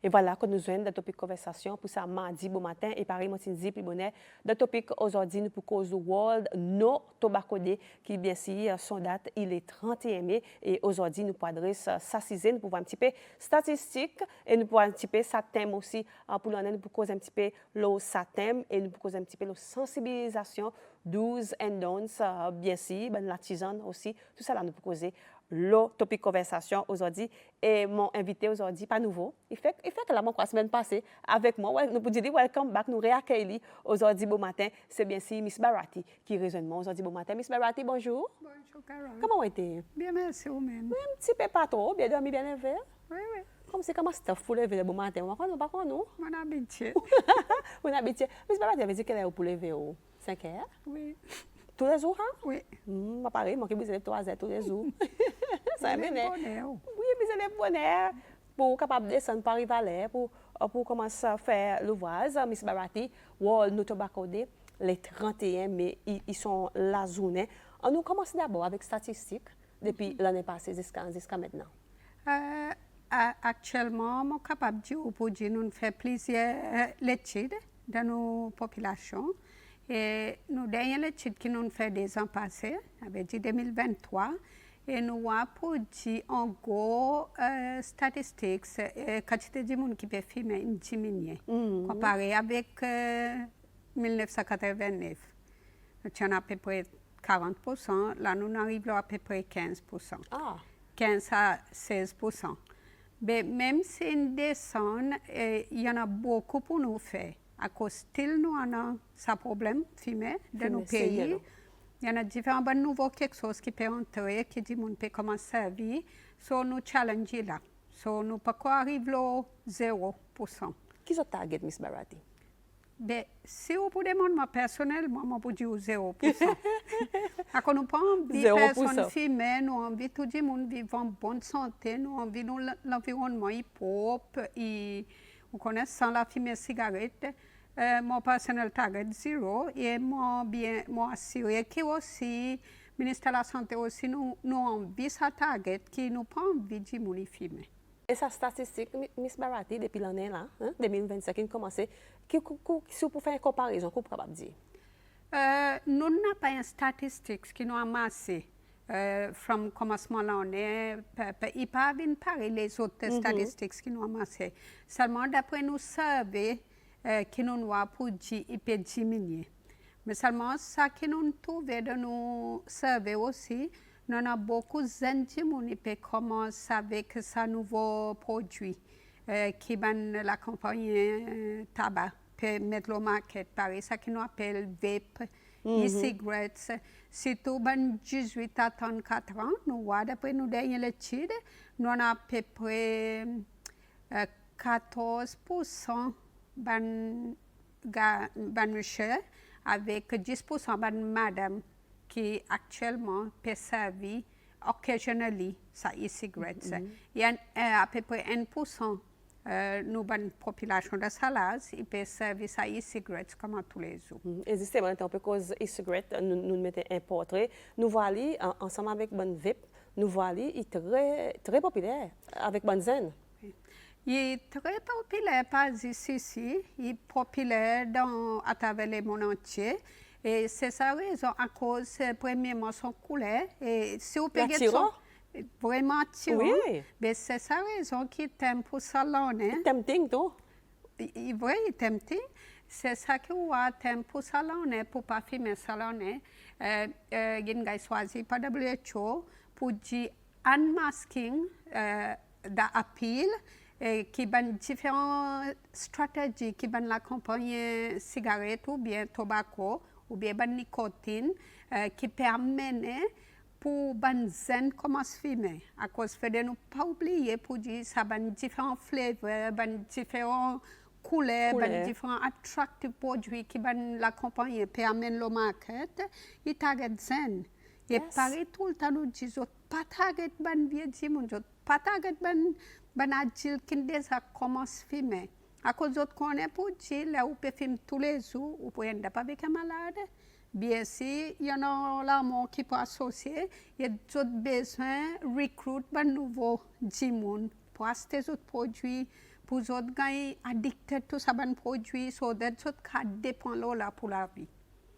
Et voilà que nous joignons dans le topic conversation pour ça mardi bon matin et pareil moi dit plus bonheur dans le topic aujourd'hui nous pour cause world no tobacco day qui bien sûr son date il est 31 mai et aujourd'hui nous pour adresser ça nous pour voir un petit peu statistique et nous pour un petit peu ça thème aussi pour l'année nous pour causer un petit peu le ça thème et nous pour causer un petit peu la sensibilisation do's and don'ts bien sûr ben l'artisan aussi tout ça là nous pour causer le topic conversation aujourd'hui et mon invité aujourd'hui pas nouveau il fait que la la semaine passée avec moi ouais, nous pouvons dire welcome back nous réaccueillir aujourd'hui bon matin c'est bien si Miss Barati qui résonne aujourd'hui bon matin Miss Barati bonjour. Bonjour Carole. Comment vous êtes? Bien merci vous-même. Oui, un petit peu pas trop bien dormi bien élevé. Oui. Comme c'est comment stuff pour lever le bon matin on va pas quoi nous Mon habitude. on habitué Miss Barati avait dit qu'elle est pour lever au 5 heures Oui. tous les jours hein? Oui. Pareil moi qui vous 3 heures tous les jours. Ça m'énerve. Oui, mais c'est le bonheur pour capable descendre par Rivalet pour commencer à faire l'ouvrage Miss Barati World No Tobacco Day les 31 mai ils sont la journée. On nous commence d'abord avec statistiques depuis l'année passée jusqu'à maintenant. Actuellement, je suis capable de dire pour dire nous faisons plusieurs études dans nos populations. Et nous dernières études que nous faisons des ans passés, avec 2023, et nous avons pour dire en gros statistiques, quantité de monde qui peut fumer diminuer comparé avec 1989. Nous avons à peu près 40%, là nous arrivons à peu près 15%. 15 à 16%. Mais même si on descend, il y en a beaucoup pour nous faire. À cause de nous avons ce problème fumer dans nos pays. Il y en a différents nouveaux quelque chose qui peut entrer, qui dit qu'on peut commencer à vivre. So nous challenge là. So nous pas arriver à 0%. Qui est le target, Miss Barati? Ben, si vous pouvez demander moi personnellement, moi pour dire 0%. Quand nous pas envie personne fumer, nous envie tout le monde vivre en bonne santé, nous envie l'environnement propre et vous connaissez sans la fumer cigarette. Mon personnel target 0 et moi assuré que aussi ministère de la santé aussi nous envie sa target qui nous pas envie de moun fumer. Et sa statistique, Miss Barati, depuis l'année là, 2025, qui a commencé, si vous pouvez faire une comparaison, qu'est-ce que vous pouvez dire? Nous n'avons pas une statistique qui nous a amassé from commencement de l'année. Il n'y a pas pareil les autres statistiques qui nous ont amassé. Seulement d'après nos surveys, qui nous avons pour dire qu'il peut diminuer. Mais seulement ça qui nous trouve dans nos surveys aussi, nous avons beaucoup de gens qui peuvent commencer avec ce nouveau produit qui est la compagnie tabac peut mettre le market pareil, ça qui nous appelle vape, e-cigarettes. Surtout dans 18 à 34 ans, nous voyons d'après nos dernières études, nous avons à peu près 14% de monsieur avec 10% de madame qui actuellement peut servir occasionnellement sa e-cigarette. Il y a à peu près 1% nous la population de Salaz, il peut servir sa e-cigarette comme tous les jours. Et justement, on peut cause e-cigarette, nous mettons un portrait. Nous voyons ensemble avec Ban Vip, nous voyons il est très populaire avec Ban Zen. Il est très populaire pas ici, il est populaire à travers le monde entier. Et c'est sa raison à cause, premièrement, son couleur. Et si vous pouvez vraiment attirant, oui. Mais c'est sa raison qui t'aime pour salon. Il tempting, tout. Oui, il tempting. C'est ça que vous t'aime pour salon, pour pas fumer salon. Il a choisi par WHO pour dire unmasking d'appeal. Qui ont différentes stratégies qui ont la compagnie cigarette ou bien tobacco ou bien nicotine qui permettent pour les jeunes commencer à fumer. À cause de ne pas oublier pour dire ça a différents flavors, différentes couleurs, différents attractifs produits qui la compagnie permettent le market. Ils target jeunes. Et pareil tout le temps nous disons pas target ban vieux monde, pas target ban adulte qui déjà commence à fumer. À cause d'autres qu'on est pour dire là où peut fumer tous les jours, ou peut être pas avec un malade. Bien sûr, il y en a là qui peut associer, il y a d'autres besoins recruter ban nouveau monde pour acheter d'autres produits pour les autres qui sont addictés à ces produits, so that autres qui dépendent là pour la vie.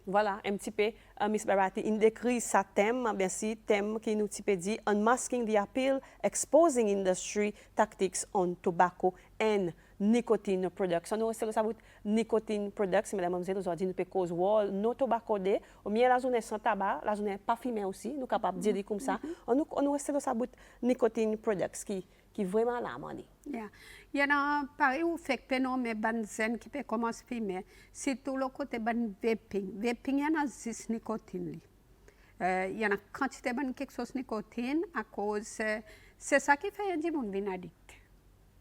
Voilà, un petit peu, Miss Barati, il décrit sa thème, bien sûr, thème qui nous dit Unmasking the Appeal, Exposing Industry Tactics on Tobacco and Nicotine Products. Nous, c'est ça, nicotine products, mesdames et messieurs, aujourd'hui, nous pouvons cause wall, no tobacco de, au mieux la zone sans tabac, la zone pas fumée aussi, nous capables de dire comme ça. On reste dans ça, nicotine products, qui vraiment là, mandi. Yeah. Il y a pareil où fait que non mais benzen qui peut commencer à fumer. C'est tout le côté ben vaping. Vaping il y en a 6 nicotine. Il y en a quantité de quelque chose de nicotine à cause c'est ça qui fait du monde bien addict.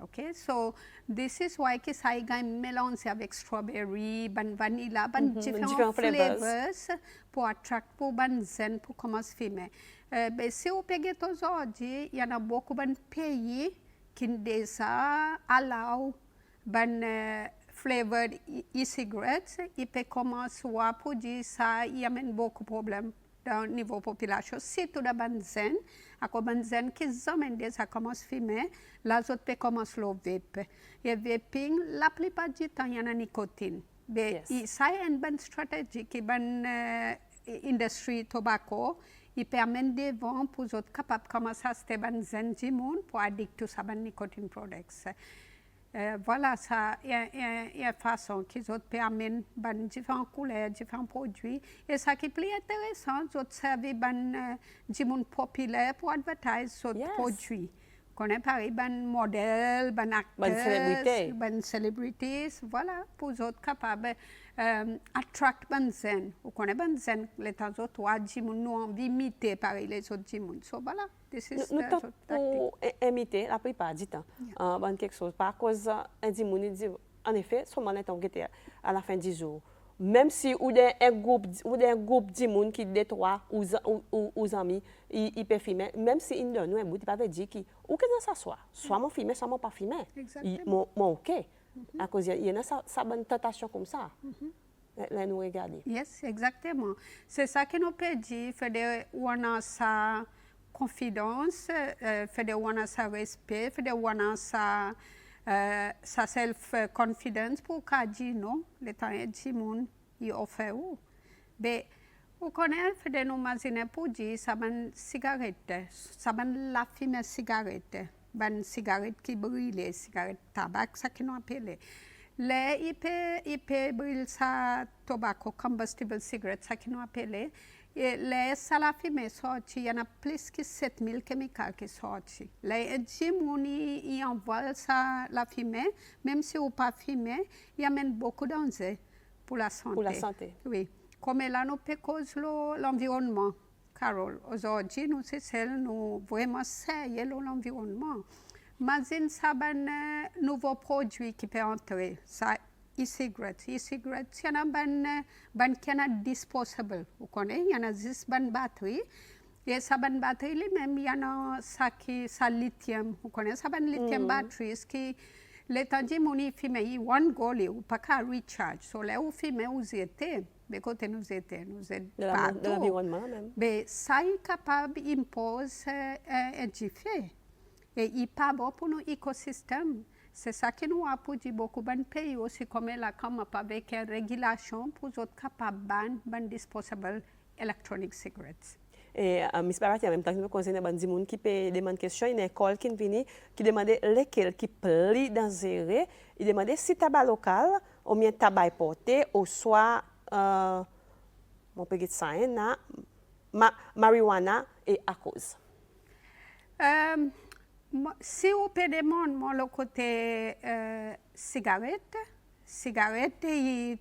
Okay, so this is why que ça y mélange avec strawberry, ban vanilla, ban différents flavors pour attract pour benzen pour commencer à fumer. Ben si vous payez aujourd'hui, il y en a beaucoup de pays qui déjà allow ban flavored e-cigarettes. Il peut commencer à produire ça, il y a même beaucoup de problèmes dans le niveau population. Surtout dans benzen, à cause benzen qui amène déjà commence à fumer, les autres peut commencer le vape. Et vaping, la plupart du temps, il y a la nicotine. Mais ça est une bonne stratégie qui est industrie tobacco. Il permet de vendre pour les autres capables de commencer à acheter benzen du monde pour addict à ces nicotine products. Voilà, ça il y a une façon qu'ils autres permettent différentes couleurs, différents produits. Et ça qui est plus intéressant, ils autres servent du monde populaire pour advertiser ces produits. On a pareil, modèles, acteurs, célébrités, voilà, pour les autres capables attract benzen. Ou qu'on a benzen, les temps autres, du monde nous envie imiter pareil les autres du monde. So voilà, nous sommes pour imiter la plupart du temps. Quelque chose, par cause du monde dit, en effet, seulement les temps qui étaient à la fin du jour. Même si ou un groupe de monde qui détruit aux amis, il peut filmer, même si il donne un bout, il peut dire qui ou que ça soit mon filmé, soit mon pas filmé. Mon OK. À cause il y a ça bonne tentation comme ça. Là nous regarder. Yes, exactement. C'est ça que nous peut dire, fait de on a sa confiance, fait de on a sa respect, fait de on a sa self-confidence pour qu'à dire non, le temps est du monde, il offre où. Mais, vous connaissez, fait de nous imaginer pour dire, ça ban cigarette, ça ban la fumée cigarette, ban cigarette qui brûle, cigarette tabac, ça qui nous appelle. Là, il peut brûler sa tobacco, combustible cigarette, ça qui nous appelle. Et les salafimés sortis, il y en a plus que 7000 chimicals qui sortent. Les gens envoient ça la fumée, même si on pas fumé, il amène beaucoup d'enjeux pour la santé. Pour la santé. Oui. Comme là, nous peut causer l'environnement. Carole, aujourd'hui, nous nous vraiment sérieux l'environnement. Imagine ça un nouveau produit qui peut entrer. Ça, e-cigarettes. E-cigarettes, il y en a qui sont disposables. Vous connaissez, il y en a 10 batteries. Et ça batterie, même, il y en a ça lithium. Vous connaissez ça lithium batteries qui, les temps de mon fume, il one goal, ou pas qu'à recharge. So, là où fume, vous étiez, mais côté nous étiez partout. De l'environnement même. Mais ça est capable d'imposer un effet. Et il n'est pas bon pour nos écosystèmes. C'est ça qui nous a produit beaucoup de pays aussi, comme là, comme avec une régulation pour les autres capables de ban disposable electronic cigarettes. Et Miss Barati, en même temps que nous connaissons des gens qui peut demander une question, une école qui vient, qui demande lesquels qui plus dangereux, il demande si tabac local, ou bien tabac importé, ou soit, on peut dire ça, marijuana et à cause. Si vous pouvez demander le côté cigarette,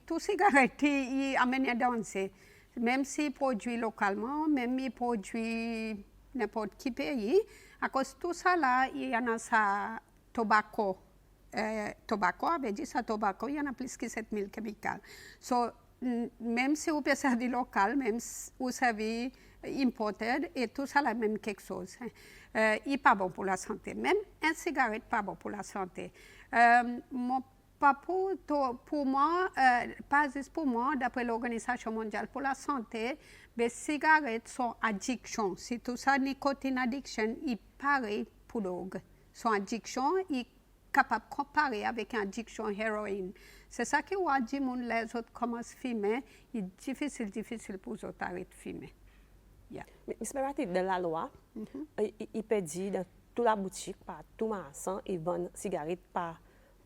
tout cigarette, il amène à danser. Même s'il produit localement, même s'il produit n'importe quel pays, à cause de tout ça là, il y en a ça tobacco. Tobacco, avait dit ça tobacco, il y en a plus que 7000 chimicals. So, même si vous pouvez servir local, même si vous servez importé, et tout ça la même quelque chose. Il n'est pas bon pour la santé. Même un cigarette pas bon pour la santé. Pas pour moi, pas juste pour moi, d'après l'Organisation mondiale pour la santé, les cigarettes sont addiction. C'est tout ça, nicotine addiction, il paraît pour drogue. Son addiction, il capable de comparer avec une addiction héroïne. C'est ça que on dit les autres commencent à fumer, il est difficile pour les autres d'arrêter de fumer. Yeah. Mais Miss dans la loi, il peut dire dans toute la boutique, par tout magasin, ils vendent cigarettes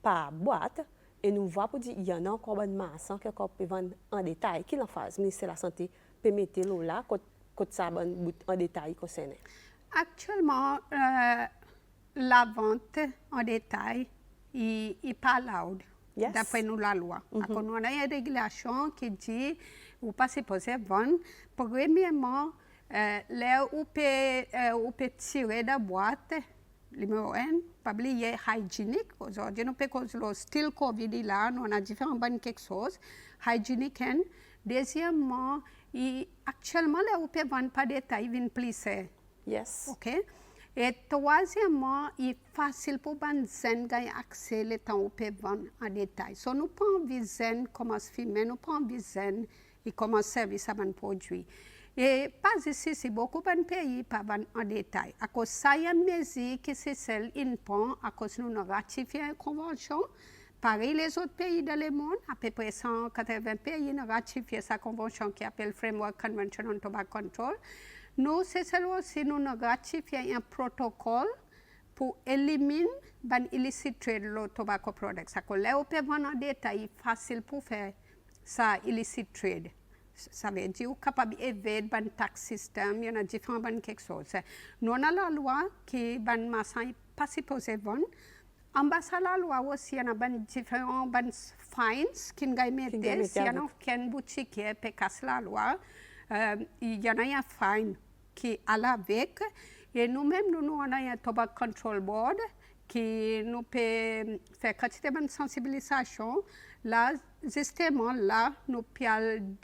par boîte. Et nous voyons pour dire qu'il y en a encore des magasins qui peuvent vendre en détail. Qui en phase? Le ministère de la Santé peut mettre là, quand ça en détail concerne. Actuellement, la vente en détail n'est pas loud, Yes. d'après nous la loi. Nous avons une régulation qui dit ou pas supposé vendre. Premièrement, là où peut tirer de la boîte, numéro 1, pas oublier hygiénique. Aujourd'hui, nous pouvons le style COVID là, nous avons différents bonnes quelque chose. Hygiénique. Deuxièmement, actuellement, là où peut vendre pas de détail, vient plisser. Yes. OK? Et troisièmement, il est facile pour les gens gagner accès le temps où peut vendre en détail. So, nous prenons des gens comment se filmer, nous prenons des gens et comment servir à un produit. Et pas ici, c'est beaucoup de pays qui vendre en détail. À cause de ça, il y a une mesure qui c'est celle qu'on à cause nous avons ratifié une convention. Pareil, les autres pays dans le monde, à peu près 180 pays ont ratifié cette convention qui s'appelle Framework Convention on Tobacco Control. Nous, c'est celle aussi, nous avons ratifié un protocole pour éliminer l'illicit trade de tobacco products. Ça veut dire que vendre en détail facile pour faire ça illicit trade. Ça veut dire qu'on est capable d'éviter le tax system, il y a différents quelque chose. Nous avons la loi qui est pas supposé vendre. En bas de la loi aussi, il y a différents fines qui sont mis. Si il y a une boutique qui peut casser la loi, il y en a un fine qui est avec. Et nous-mêmes, nous avons un Tobacco Control Board qui nous peut faire quantité de sensibilisation. Là, justement, là, nous pouvons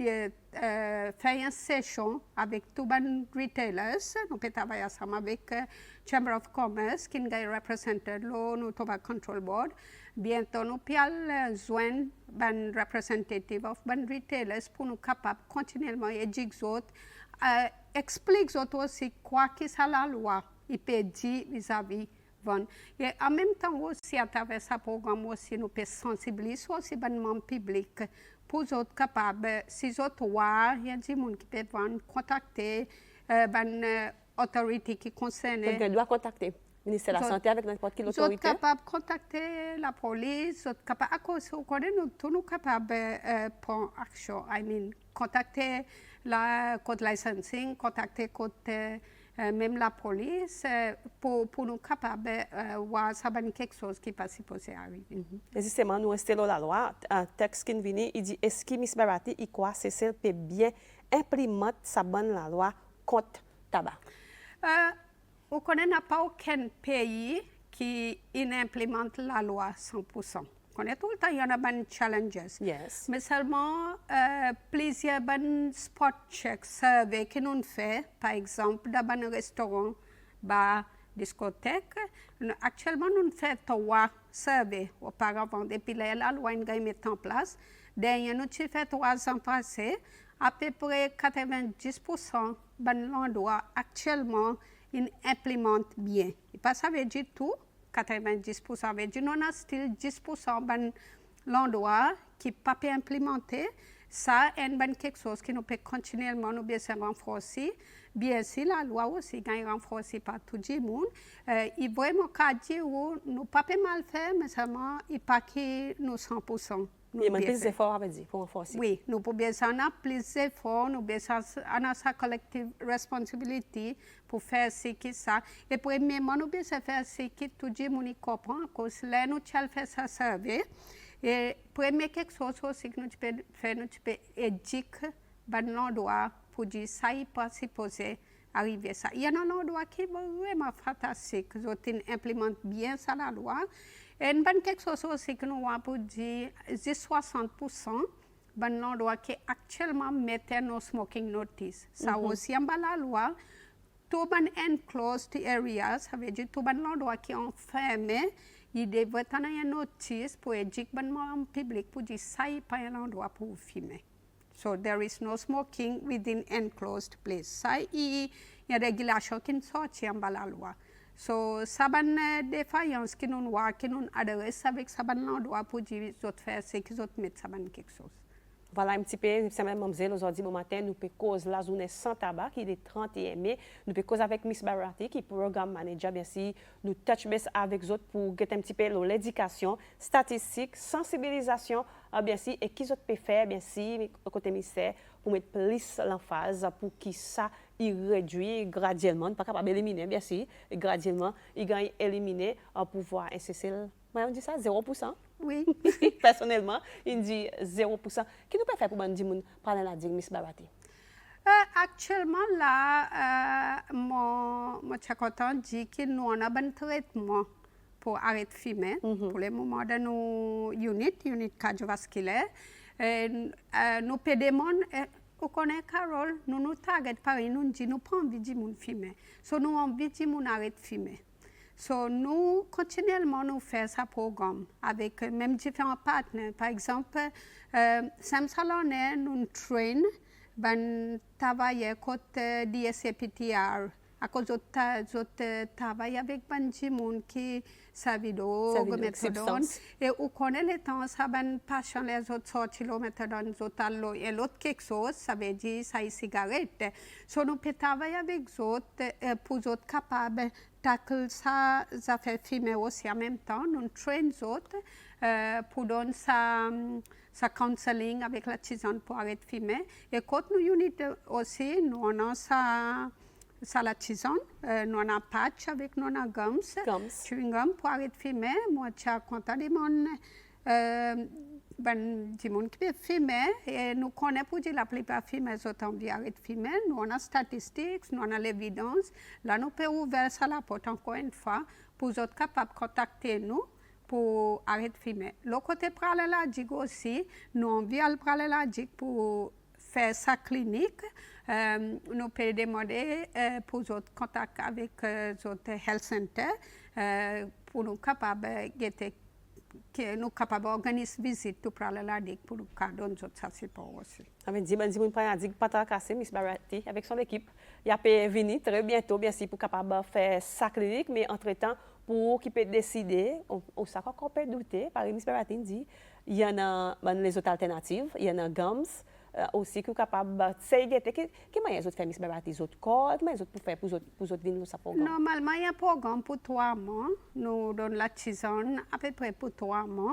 faire une session avec tous les retailers. Nous pouvons travailler ensemble avec Chamber of Commerce, qui est représenté le Tobacco Control Board. Bientôt, nous pouvons joindre les représentants des retailers pour nous capables continuellement d'éduquer les autres, expliquer aux autres aussi quoi que c'est la loi, il peut dire vis-à-vis. Et en même temps aussi, à travers ce programme aussi, nous pouvons sensibiliser aussi les membres publics pour les autres capables, si les autres voient, il y a des gens qui peuvent contacter les autorités qui concernent. Donc, on doit contacter le ministère de la Santé avec n'importe quelle autorité. Nous sommes capables de contacter la police, à cause nous sommes capables de prendre action. Contacter la code licensing, contacter même la police pour nous capables de voir ça quelque chose qui n'est pas supposé arriver. Justement, nous restons dans la loi. Un texte qui vient, il dit est-ce que Miss Barati, il croit que c'est peut bien implémenter sa bonne la loi contre tabac? On connaît pas aucun pays qui implémente la loi 100%. On connaît tout le temps, il y en a des challenges. Yes. Mais seulement, plusieurs spot checks surveys que nous faisons, par exemple, dans un restaurant, bar, discothèque. Actuellement, nous faisons 3 surveys auparavant, depuis la loi est mise en place. Dernier, nous avons fait 3 ans passés, à peu près 90% de l'endroit actuellement implémente bien. Et pas ça veut dire tout. 90% veut dire non, on a still 10% de l'endroit qui n'est pas implémenté. Ça, c'est quelque chose qui nous peut continuellement nous bien renforcer. Bien sûr, la loi aussi est renforcée par tout le monde. Il est vraiment qu'à dire que nous ne pas mal faire, mais seulement il n'y a pas que nous 100%. Il y a plus d'efforts pour renforcer. Oui, nous pouvons bien faire plus d'efforts, nous avons sa collective responsabilité pour faire ce qui ça. Et premièrement, nous devons faire ce que tout le monde comprend, parce que là, nous avons fait ça servir. Et premier quelque chose aussi que nous pouvons faire, nous pouvons éduquer l'endroit pour dire ça n'est pas supposé arriver ça. Il y a un endroit qui est vraiment fantastique, nous implémente bien ça la loi. Et quelque chose aussi que nous avons dire, 60% de l'endroit qui actuellement mettent nos smoking notice. Ça aussi en bas la loi. Tout les enclosed areas, ça veut dire tout l'endroit qui est enfermé, il devrait avoir une notice pour éduquer le public pour dire ça n'est pas un endroit pour fumer. So there is no smoking within enclosed place. Ça, il y a des régulations qui sont sorties en bas la loi. So, ça ban défaillance qui nous voit, qui nous adresse avec ça ban l'endroit pour dire autres faire, c'est qu'ils autres mettent ça ban quelque chose. Voilà un petit peu, c'est même aujourd'hui bon matin, nous pouvons cause la journée sans tabac qui est le 31 mai. Nous pouvons cause avec Miss Barati qui est programme manager, bien sûr, nous touch base avec autres pour get un petit peu l'éducation, statistique, sensibilisation, bien sûr, et qui autres peut faire, bien sûr, côté ministère, pour mettre plus l'emphase pour qui ça il réduit graduellement, pas capable d'éliminer, bien sûr, et graduellement, il gagne éliminer pour pouvoir incesser, on dit ça, 0%. Oui. Personnellement, il dit 0%. Qui nous peut faire pour nous parler la Miss Barati? Actuellement, là, mon content dit que nous avons un traitement pour arrêter de fumer, pour le moment de nos unit cardiovasculaire. Nous pédémons, vous connaissez Carole, nous target Paris, nous disons, nous pas envie de fumer. So, nous envie de arrêter de fumer. So, nous continuellement nous faisons ce programme avec même différents partenaires. Par exemple, Sam Salonnet nous train ben travailler côté DSCPTR à cause de travailler avec ben gens qui savent méthadone et on connaît les temps ça ben passion les autres sorties le méthadone autres et l'autre quelque chose ça veut dire ça est cigarette. So nous peut travailler avec autres pour autres capables tackle ça fait fumer aussi en même temps nous train autres pour donner ça counseling avec la tisane pour arrêter de fumer et quand nous unit aussi nous on a ça la tisane nous on a patch avec nous on a gums chewing gum pour arrêter de fumer moi je suis content de mon du monde qui peut fumer et nous connaissons pour dire la plupart fumer autant envie arrêter de fumer nous on a statistiques nous on a l'évidence là nous pouvons ouvrir ça la porte encore une fois pour être capable de contacter nous pour arrêter de fumer. Le côté parallèle aussi, nous envoyons le parallèle pour faire sa clinique. Nous pouvons demander pour autres contacts avec autres health center pour nous capables nous capables d'organiser visite pour parallèle pour nous donner ça support aussi. Avec dit on pas dit pas casser Miss Barati avec son équipe. Il a peut venir très bientôt bien sûr pour capable faire sa clinique mais entre-temps pour qui peut décider, on sait qu'on peut douter, par exemple, Miss Barati dit, il y en a les autres alternatives, il y en a gums, aussi qui sont capables de faire. Comment les autres faire Miss Barati, les autres corps, comment les autres pour faire pour autres venir dans ce programme? Normalement, il y a un programme pour 3 mois, nous donnons la tisane à peu près pour 3 mois.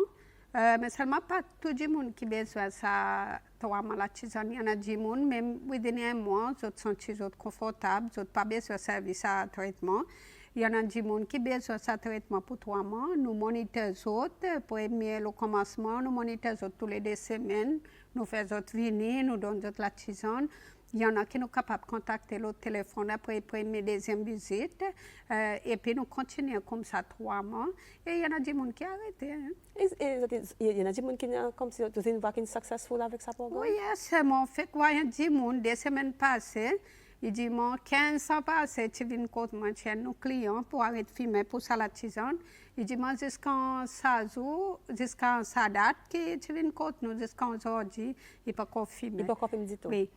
Mais seulement pas tout le monde qui a besoin de ça, 3 mois la tisane. Il y en a du monde, même au mois, ils sont sont confortables, ils n'ont pas besoin de service à traitement. Il y en a du monde qui a besoin de ce traitement pour 3 mois. Nous monitorons pour le commencement, nous monitorons tous les 2 semaines. Nous faisons venir, nous donnons la tisane. Il y en a qui sont capables de contacter le téléphone après la première, deuxième visite. Et puis nous continuons comme ça 3 mois. Et il y en a du monde qui a arrêté. Il y en a du monde qui comme si vous voyez qui est successful avec ça programme? Oui, c'est mon fait. Il y a du monde, 2 semaines passées. Il dit, moi, 15 ans passés, tu viens contre moi, chez nos clients pour arrêter de fumer pour ça la tisane. Il dit, moi, jusqu'à sa date, tu viens contre nous, jusqu'à aujourd'hui, il ne peut pas fumer. Il ne peut pas fumer du tout? Oui.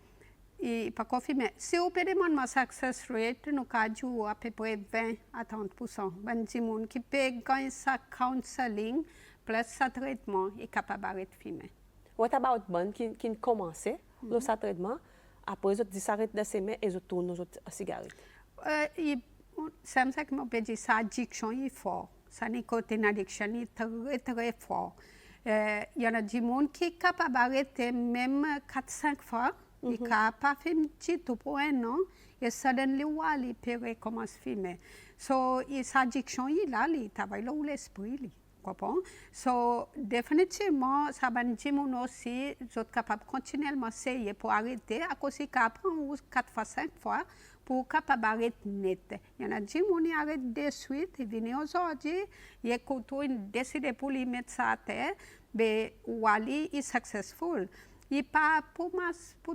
Il ne peut pas fumer. Si on peut demander ma success rate, nous avons à peu près 20 à 30%. Ben, du monde qui peut gagner sa counseling plus sa traitement est capable d'arrêter de fumer. What about one qui commence le traitement? Après, ils s'arrêtent de semer et ils tournent aux autres cigarettes. C'est ça que je peux dire, sa addiction est forte. Sa nicotine addiction est très, très forte. Il y en a du monde qui est capable d'arrêter même 4-5 fois. Il n'a pas fait un petit tout pour un an. Et suddenly, il peut recommencer à fumer. So, sa addiction est là, il travaille là où l'esprit. So, définitivement, ça va nous dire aussi, vous êtes capable de continuellement essayer pour arrêter, à cause qu'après, on 4 fois, 5 fois, pour capable d'arrêter net. Il y en a des gens qui arrêtent de suite, ils viennent aujourd'hui, ils décident pour lui mettre ça à terre, mais Wally est successful. Il n'est pas pour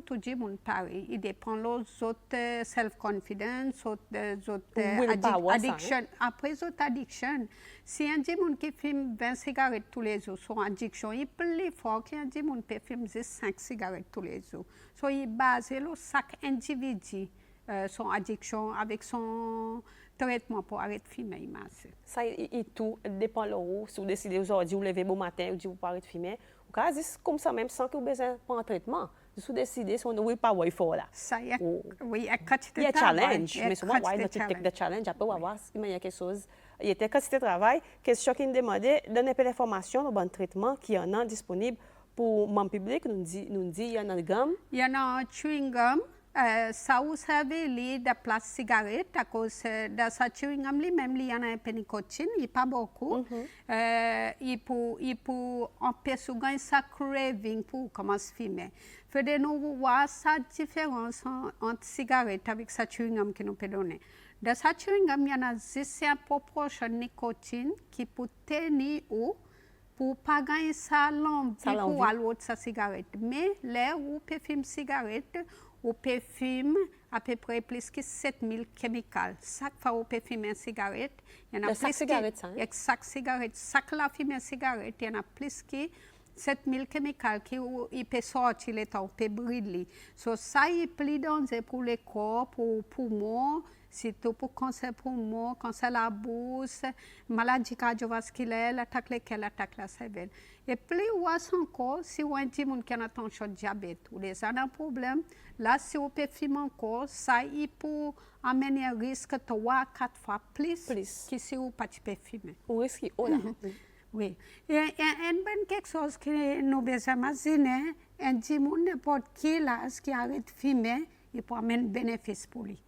tout le monde pareil. Il dépend des autres self-confidence, des autres addictions. Après les autres addictions, si un monde qui fume 20 cigarettes tous les jours, son addiction est plus fort qu'un monde qui fume 5 cigarettes tous les jours. So, il est basé sur chaque individu. son addiction avec son traitement pour arrêter de fumer. Ça, tout dépend de vous. Si vous décidez aujourd'hui, vous levez bon matin, vous dites vous arrêtez de fumer, vous pouvez dire comme ça même sans que vous ayez besoin de traitement. Si vous décidez, si vous ne pas il faut là. Ça, oui, il y a challenge, mais souvent, why not take the challenge? Après, on va voir s'il y a quelque chose. Il y a des quantités de travail. Question qui nous demandait, donner un peu d'informations sur le bon traitement qui y en a disponible pour le public. Nous dit, il y en a un gomme. Il y en a un chewing gum. Ça vous servez de place cigarette à cause de ce chewing gum lui-même il y en a un peu de nicotine, il pas beaucoup. Il peut empêcher de sa craving pour commencer à fumer. Fait de nous voir sa différence entre cigarette avec sa chewing gum que nous peut donner. Dans sa chewing gum il y en a une proportion de nicotine qui peut tenir ou pour pas gagner sa lampe pour aller sa cigarette. Mais là où peut fumer cigarette ou peut fumer à peu près plus que 7000 chemicals. Chaque fois où peut fumer une cigarette, il y en a plus que chaque cigarette, chaque la fumer une cigarette, il y en a plus que 7000 chemicals qui peut sortir les temps, peut brûler. So ça est plus dangereux pour le corps, pour les poumons, surtout pour cancer poumon, cancer la bouche, maladie cardiovasculaire, l'attaque la cervelle. Et plus ou encore, si on dit qui a attention au diabète ou les autres problèmes, là si on peut fumer encore, ça il peut amener un risque 3-4 fois plus que si on ne peut pas fumer. Un risque, oh là. Oui. Et quelque chose que nous besoin imaginer, un dit n'importe qui là qui arrête de fumer, il peut amener un bénéfice pour lui.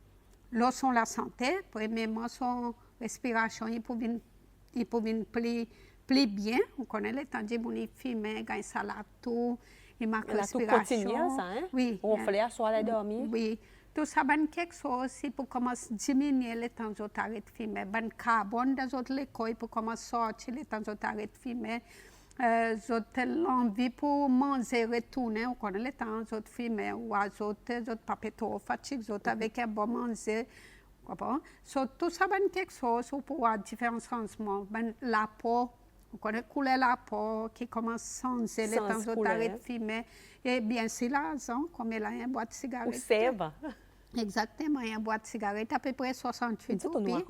Lorsqu'on la santé, premièrement son respiration, il peut venir plus bien. On connaît les temps de il fume, gagne ça là tout, il marque la respiration. Ça, hein? Oui. On fait à soir aller dormir. Oui. Tout ça, ben quelque chose, il peut commencer à diminuer le temps de arrêter de fumer. Ben carbone dans autres l'école, il peut commencer à sortir le temps de arrêter de fumer. L'envie pour manger, retourner, on connaît le temps de fumer, ou les autres pas trop fatigués, avec un bon manger. So, tout ça, ben quelque chose, pour avoir différents changements. Ben, la peau, on connaît couler la peau, qui commence à changer le temps de arrêter de fumer. Et bien sûr, l'argent, comme il a un boîte de cigarette. Ou sève. Exactement, un boîte de cigarette à peu près 68 roupies.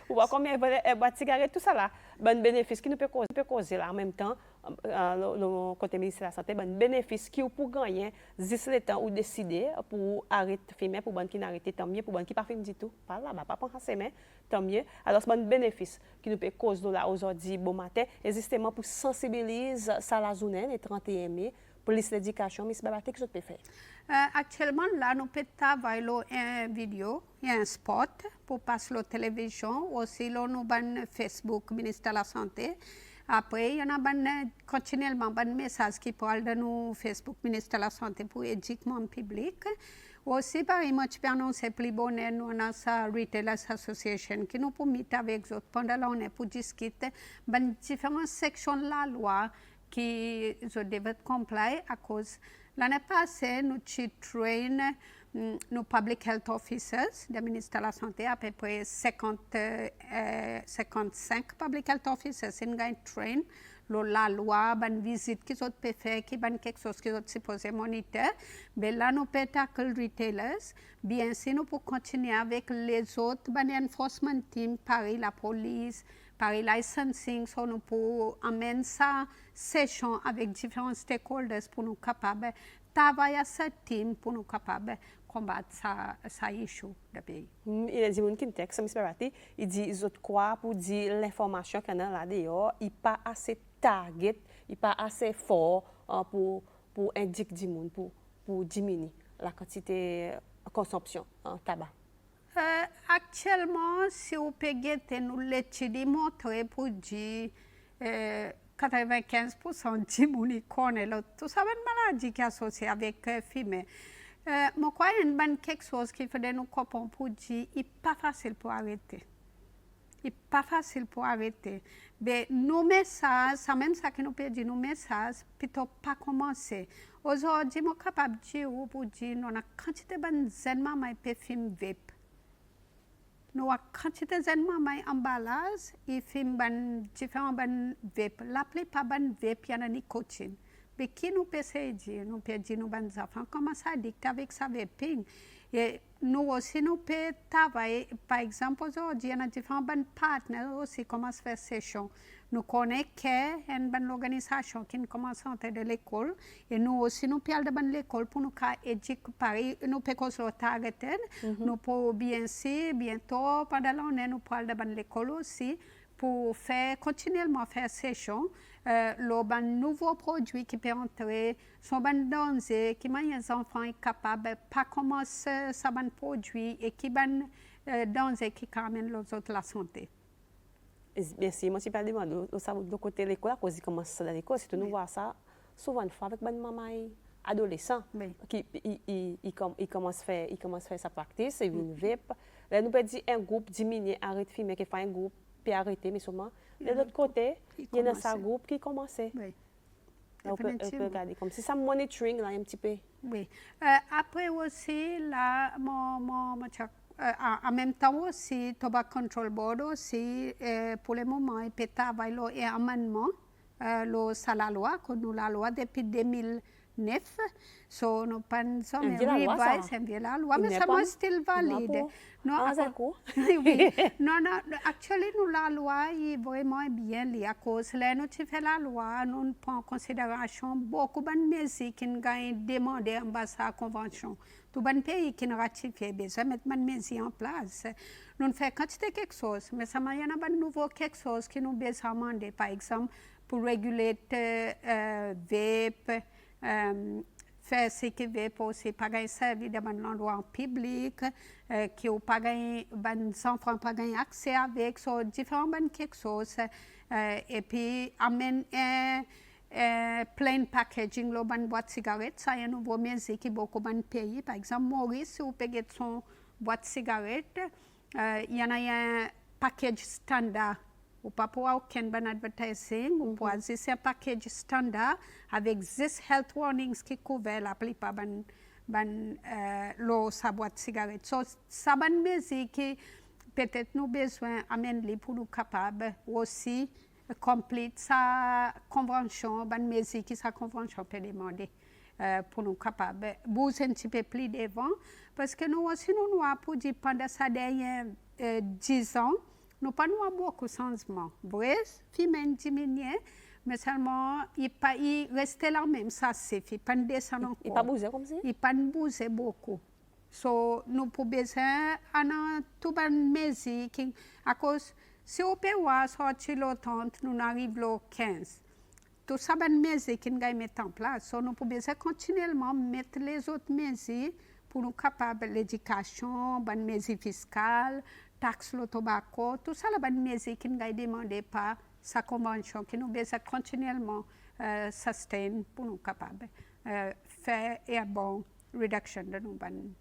Ou voir combien une boîte de cigarette, tout ça là. Ben bénéfice qui nous peut causer là en même temps, le côté ministère de la Santé, ben bénéfice qui pour gagner, 10 le temps ou décider pour arrêter de fumer, pour bon qui n'arrête tant mieux, pour bon qui pas fumer du tout. Pas là, pas penser mais tant mieux. Alors c'est un bénéfice qui nous peut causer là aujourd'hui bon matin, et justement pour sensibiliser ça la journée le 31 mai. Pour l'éducation, mais c'est pas que je peux faire. Actuellement, là, nous pouvons travailler une vidéo et un spot pour passer la télévision. Aussi, là, nous avons Facebook, ministère de la Santé. Après, il y en a continuellement des messages qui parlent de nous, Facebook, ministère de la Santé, pour l'éducation public. Aussi, par exemple, tu peux annoncer plus bonheur, nous avons sa Retailers Association qui nous permet avec eux pendant l'année pour discuter de différentes sections de la loi qui devaient compléter à cause l'année passée nous train nos public health officers du ministère de la Santé à peu près 55 public health officers in train la loi ban visite qui sont peut faire qui ban quelque chose qui sont supposé monitorer mais là nous peut tackle retailers bien sûr nous pour continuer avec les autres ban enforcement team Paris la police Paris licensing, so nous pour amener ça session avec différents stakeholders pour nous capables travailler à ce team pour nous capables combattre ça issue de pays. Il y a des gens qui textent, il dit ils autres quoi pour dire l'information qu'on a là dehors, il pas assez target, il pas assez fort pour indiquer du monde pour diminuer la quantité de consommation en tabac. Actuellement, si vous payez nous l'étude montrée pour dire 95% de gens connaissent tout ça, une maladie qui est associée avec fumer. Je crois qu'il y a quelque chose qui fait nous comprendre pour dire qu'il n'est pas facile pour arrêter. Il n'est pas facile pour arrêter. Mais nos messages, c'est même ça que nous pouvons dire, nos messages, plutôt pas commencer. Aujourd'hui, je suis capable de dire pour dire nous avons une quantité de gens qui peuvent fumer vape. Nous avons une quantité de gens emballage et fument différents vape. La plupart des vape, il y a nicotine. Mais qui nous peut se dire, nous peut dire nos bonnes enfants, comment ça dit qu'avec ça vaping, et nous aussi nous peut travailler, par exemple aujourd'hui, il y a différents bonnes partenaires aussi comment se faire session. Nous connaissons une bonne organisation qui commence à entrer de l'école et nous aussi nous parlons de bonne l'école pour nous éduquer pareil, nous pouvons construire targeted, nous pouvons bien sûr, bientôt pendant l'année nous parlons de bonne l'école aussi pour faire continuellement faire session. Le nouveau produit qui peut entrer, son ban danger, qui m'a les enfants sont capables de pas commencer ça ban produit et qui ban danger qui amène les autres la santé. Merci. Moi, je parle de côté de l'école, à cause de comment ça dans l'école, c'est que nous voyons ça souvent une fois avec bonne maman adolescent qui il commence à faire sa pratique, c'est une vape. Là, nous peut dire un groupe diminuer, arrête de fumer, qui fait un groupe puis arrêter, mais seulement de l'autre côté, il y a un groupe qui commençait. Oui. On peut regarder comme si ça monitoring là un petit peu. Oui. Après aussi, là, en même temps aussi, Tobacco Control Board aussi, pour le moment, il peut travailler un amendement, c'est la loi, que nous la loi depuis 2009. So, nous pensons c'est bien la loi, mais ça m'a still valide. Non, oui. non, actuellement, nous la loi est vraiment bien liée à cause là, nous fait la loi, nous prenons en considération beaucoup de mesures qui ont demandé en bas à la convention. Tout le pays qui a ratifié, besoin de mettre des mesures en place. Nous faisons quantité quelque chose, mais ça y a un nouveau quelque chose qui nous besoin de demander, par exemple, pour réguler vape, faire ce qui veut pour aussi pas gagner service dans l'endroit public, qui ont pas gagné, les enfants pas gagné accès avec, so différents quelque chose, et puis amène plain packaging, le ban boîte cigarette, ça y a un nouveau mesure qui beaucoup de pays, par exemple Maurice, si vous payez son boîte cigarette, il y en a un package standard. Ou pas pour aucun bon advertising, ou pour c'est un package standard avec 10 health warnings qui couvrent la plupart de sa boîte de cigarette. So, ça bonne mesure qui peut-être nous besoin d'amener pour nous capables aussi complète sa convention, bonne mesure qui sa convention peut demander pour nous capables bouger un petit peu plus devant parce que nous aussi nous avons pour dire pendant ces derniers 10 ans nous pas beaucoup de changements. Vrai, femmes diminuent, mais seulement il restait là même, ça c'est fait, pas descendre encore. Il pas bouger comme ça? Il pas bouger beaucoup. So nous pouvons besoin de tout bonne mesure qui à cause si on peut voir sortir le 30, nous arrivons le 15. Tout ça bonne mesure qui nous mettre en place. So nous pouvons besoin continuellement mettre les autres mesures pour nous capables l'éducation, bonne mesure fiscale, taxe le tobacco, tout ça, la bonne mesure qui nous a demandé par sa convention, qui nous besoin continuellement sustain pour nous capables faire une bonne réduction de nos bonnes.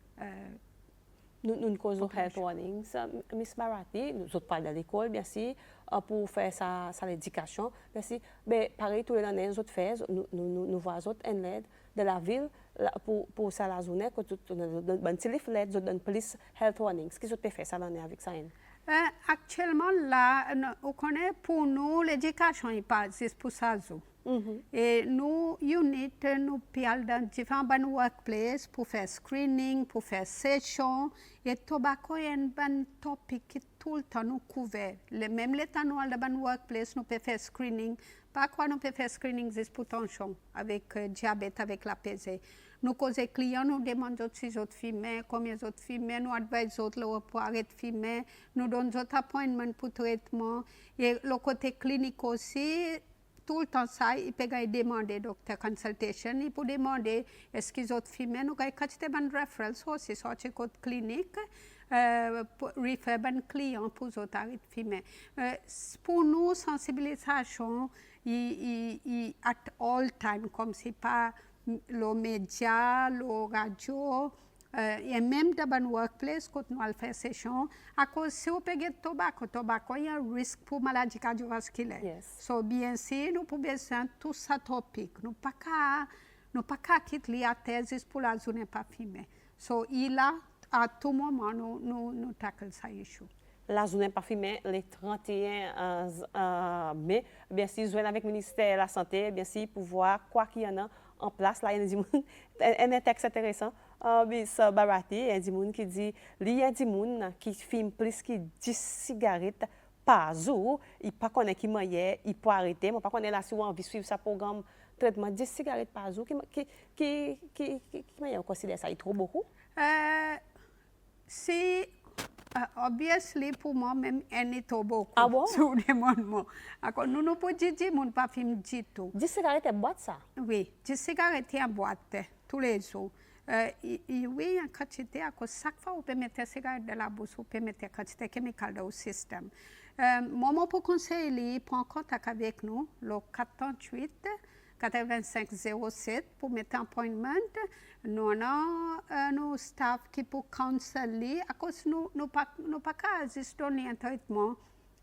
Nous causons health warnings. Miss Barati, nous autres parlons de l'école, bien sûr, pour faire sa l'éducation. Bien sûr, mais pareil, tous les années, nous autres faisons, nous voyons autres en l'aide de la ville pour ça la zone, que tout bon téléphone, nous donne plus health warnings. Qu'est-ce que tu fais ça l'année avec ça? Actuellement, là, on connaît pour nous, l'éducation n'est pas juste pour ça. Et nous, unit, nous parlons dans différents workplaces pour faire screening, pour faire session. Et tobacco est un bon topic qui tout le temps nous couvre. Même les temps nous dans le workplace, nous pouvons faire screening. Pas quoi nous pouvons faire screening juste pour tension, avec diabète, avec la pesée. Nous, quand les clients nous demandent si les autres fument, combien les autres fument, nous advisons les autres pour arrêter de fumer, nous donnons des appointments pour traitement. Et le côté clinique aussi, tout le temps ça, il peut demander docteur consultation, il peut demander est-ce qu'ils ont fumé, nous avons quantité de referrals aussi, sorti côté clinique, refer ban client pour les autres arrêter de fumer. Pour nous, sensibilisation, at all time, comme c'est pas le média, le radio, et même dans le workplace, quand nous allons faire session, à cause si on peut tobacco, il y a un risque pour maladie cardiovasculaire. Yes. So, bien sûr, nous pouvons besoin tout ça topic. Nous ne pouvons pas quitter la thèse pour la zone pas fumer. So, il a, à tout moment, nous tackle ça issue. la journée parfumée le 31 mai, bien si joindre avec le ministère de la Santé, bien si pour voir quoi qu'il y en a en place. Là, il y a un texte intéressant. Bis Barati, il y a des gens qui disent il y a des gens qui fument plus que 10 cigarettes par jour. Ils ne connaissent pas qui moyen, ils peuvent arrêter. Mais pas connaît là si on envie de suivre ce programme traitement 10 cigarettes par jour. Qui considère ça? Il trop beaucoup? Si obviously pour moi même elle est trop beaucoup. Ah bon? Sur le monde. Alors nous ne pouvons pas dire mon pas fume du tout. 10 cigarettes, boîte ça? Oui, 10 cigarettes en boîte tous les jours. Oui, en quantité, à cause chaque fois, on peut mettre des cigarettes dans la bouche, on peut mettre une quantité chimique dans le système. Moi, pour conseiller, prends contact avec nous, le 438 85 07 pour mettre un appointment. Nous avons nos staff qui peut conseiller, à cause nous pas juste donner un traitement,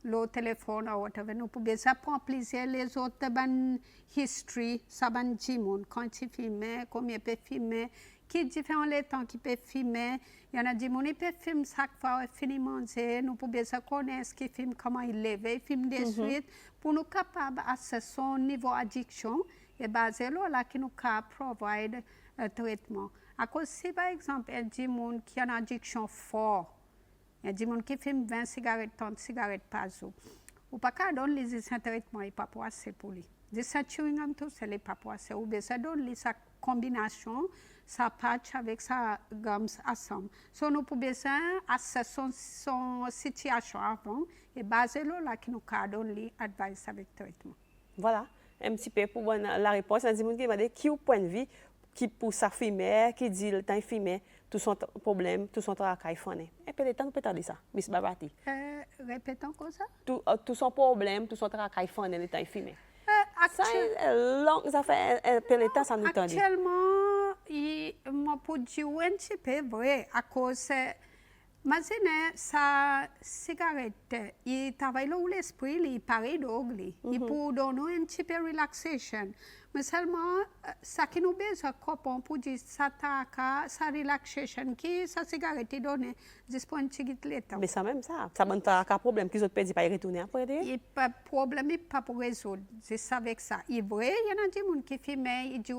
le téléphone ou whatever. Nous pouvons apprendre plaisir les autres ban history, ça ban jimon, quand il filme, combien il peut filmer, qui différents les temps qui peut filmer. Il y en a des gens qui peuvent filmer chaque fois, finir manger. Nous pouvons connaître ce qu'il filme, comment il lève, il filme des suites, pour nous capables d'assesser son niveau d'addiction et basé là qui nous capable provide un traitement. À cause si par exemple, il y a des gens qui ont une addiction forte, il y a des gens qui fument 20 cigarettes, 30 cigarettes par jour. Ou pas qu'à donner les traitements, il n'y a pas pour assez pour lui. Des chewing gum tout, c'est pas pour assez. Ou bien ça donne sa combination, sa patch avec sa gums ensemble. So nous pouvons assesser son situation avant et baser là qui nous donne l'advice avec traitement. Voilà, un petit peu pour la réponse. Il y a des gens qui demandent qui au point de vue, qui pour sa fumer, qui dit le temps fumer, tout son problème, tout son travail fait. Et puis le temps, peut-être dire ça, Miss Barati. Répétons comme ça. Tout son problème, tout son travail fait, le temps fumer. Ça, long, ça fait un peu de temps, ça nous tendait. Actuellement, je peux dire un petit peu vrai, à cause imagine sa cigarette, il travaille là où l'esprit, il paraît d'ogli. Il peut donner un petit peu de relaxation. Mais seulement, ça qui nous besoin, pour dire sa relaxation, qui sa cigarette donne, juste pour un petit peu de temps. Mais ça même ça n'a pas de problème qu'ils ont perdu pas y retourner après. Il pas problème, il pas pour résoudre. C'est avec ça. Il vrai, il y en a des gens qui fument, ils disent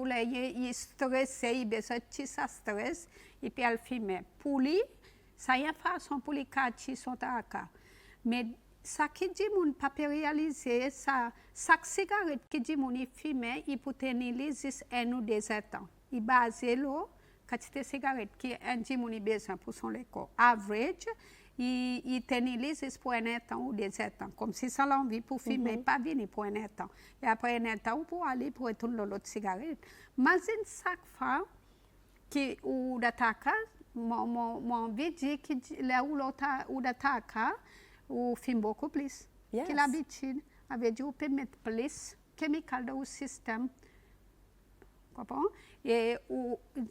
il est stressé, il besoin de ça stress, et puis il fume. Pour lui, ça y a une façon pour les catcher son tabac. Mais ça qui dit mon pas réaliser ça, chaque cigarette qui dit mon il fume, il peut tenir juste 1 ou 2 ans. Il base là, quantité cigarette qui un dit mon besoin pour son corps. Average, il tenir juste pour 1 an ou 2 ans. Comme si ça l'envie pour fumer, pas venir pour 1 an. Et après 1 an, on peut aller pour retourner l'autre cigarette. Imagine chaque fois qui ou d'attaque, mon vidéo qui là où l'autre ou d'attaque, ou fume beaucoup plus. Yes. Que l'habitude, avec du peut mettre plus chimical dans le système. Comprends? Et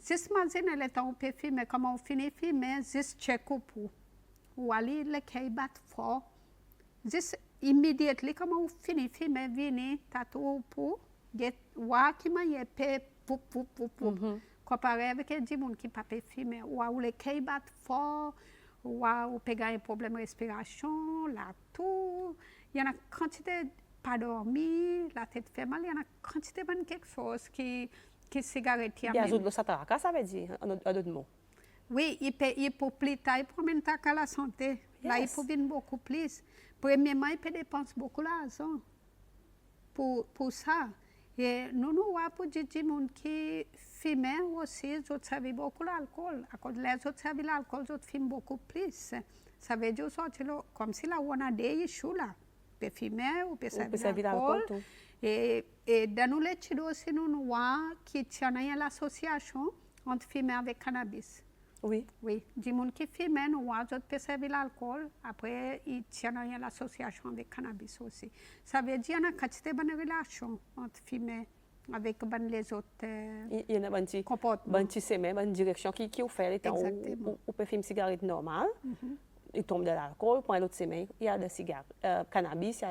juste imagine le temps où on peut fumer, comment on finit de fumer, juste check au pour. Ou aller le qui bat fort. Juste immédiatement, comment on finit de fumer, venir, tatou pour, get, voir qui m'a y paix, pou. Comparé avec des gens qui ne peuvent pas fumer, ou les qui battent fort, ou pegar un problème de respiration, la toux, il y a une quantité pas dormir, la tête fait mal, il y a une quantité de quelque chose qui cigarette. Il y a d'autres ça veut dire, en d'autres mots. Oui, il peut plus tard, il peut même à la santé. Yes. Là, il peut venir beaucoup plus. Premièrement, il peut dépenser beaucoup d'argent pour ça. Et nous avons des gens qui fument aussi, ils servent beaucoup l'alcool. À cause les autres servent l'alcool, ils fument beaucoup plus. Ça veut dire comme si là, on a des issues là. On peut fumer, on peut servir l'alcool. Et dans nos études aussi, nous avons qui tiennent l'association entre fumer avec cannabis. Oui. Oui, des gens qui fument, nous avons peut servir l'alcool. Après, ils tiennent l'association avec cannabis aussi. Ça veut dire qu'il y a une quantité de bonnes relations entre fumer avec les autres il y a un comportements. Une semaine, une direction qui fait les temps où on peut fumer une cigarette normale. Il tombe de l'alcool, pour l'autre semaine, il y a des cigarettes, cannabis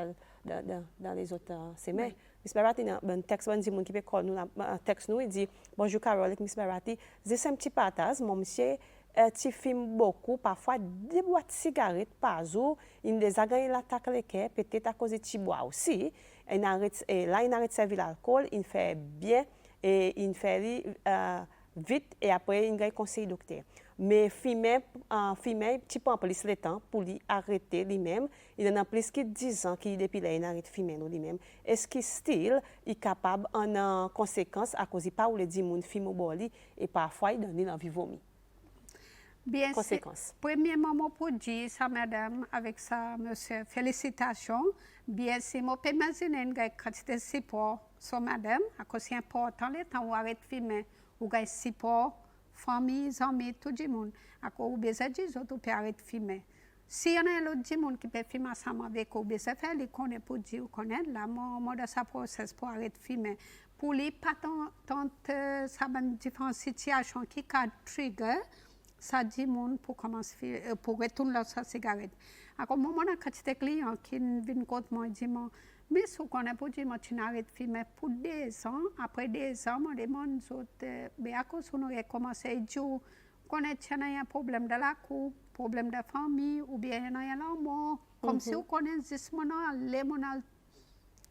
dans les autres semaines. Miss Barati, un texte, un qui peut nous, texte nous, il dit bonjour Carole, Miss Barati, c'est un petit partage, mon monsieur tu fumes beaucoup, parfois 2 boîtes de cigarettes par jour, il a gagné l'attaque le cœur, peut-être à cause de tu bois aussi. Et là, il arrête de servir l'alcool, il fait bien et il fait vite et après il a conseil docteur. Mais fumer, tu peux en plus le temps pour lui arrêter lui-même. Il en a plus que 10 ans qu'il depuis là il arrête de fumer lui-même. Est-ce qu'il style est capable en conséquence à cause de pas ou le dit moun fume au boli et parfois il donne l'envie vomir. Bien, conséquences. Premièrement, pour dire ça, madame, avec ça, monsieur, félicitations. Bien, si je peux imaginer une quantité de support sur madame, à cause c'est important, le temps où arrête de fumer, ou gagne support, famille, amis, tout le monde. À cause où besoin de dire, ou peut arrêter de fumer. Si y en a l'autre monde qui peut fumer ensemble avec vous, besoin de faire, il connaît pour dire, connaît, là, moi, dans sa process pour arrêter de fumer. Pour lui, pas tant, ça va différentes situations qui can trigger, ça dit monde pour commencer pour retourner la cigarette. À un moment quand quantité client qui viennent contre moi dit mais ce qu'on a pour dire moi tu n'arrêtes de fumer pour 2 ans après 2 ans moi demande autres mais à cause on aurait commencé dire qu'on a un problème de la cour problème de famille ou bien il y a l'amour comme si on connaît juste mon les mon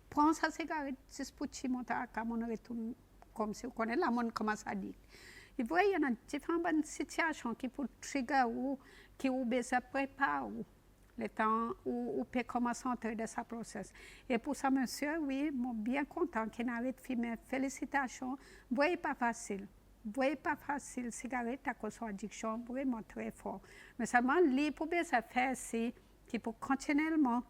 prend sa cigarette juste pour tu monter à comme on retourne comme si on connaît la monde commence à dire. Il y a différentes situations qui peuvent trigger ou qui vous besoin préparer le temps où vous pouvez commencer à entrer dans ce processus. Et pour ça, monsieur, oui, je suis bien content qu'il arrête de fumer. Félicitations. Vous voyez pas facile. Vous voyez pas facile, cigarette à cause de l'addiction, vraiment très fort. Mais seulement, lui, pour bien faire, c'est qu'il peut continuellement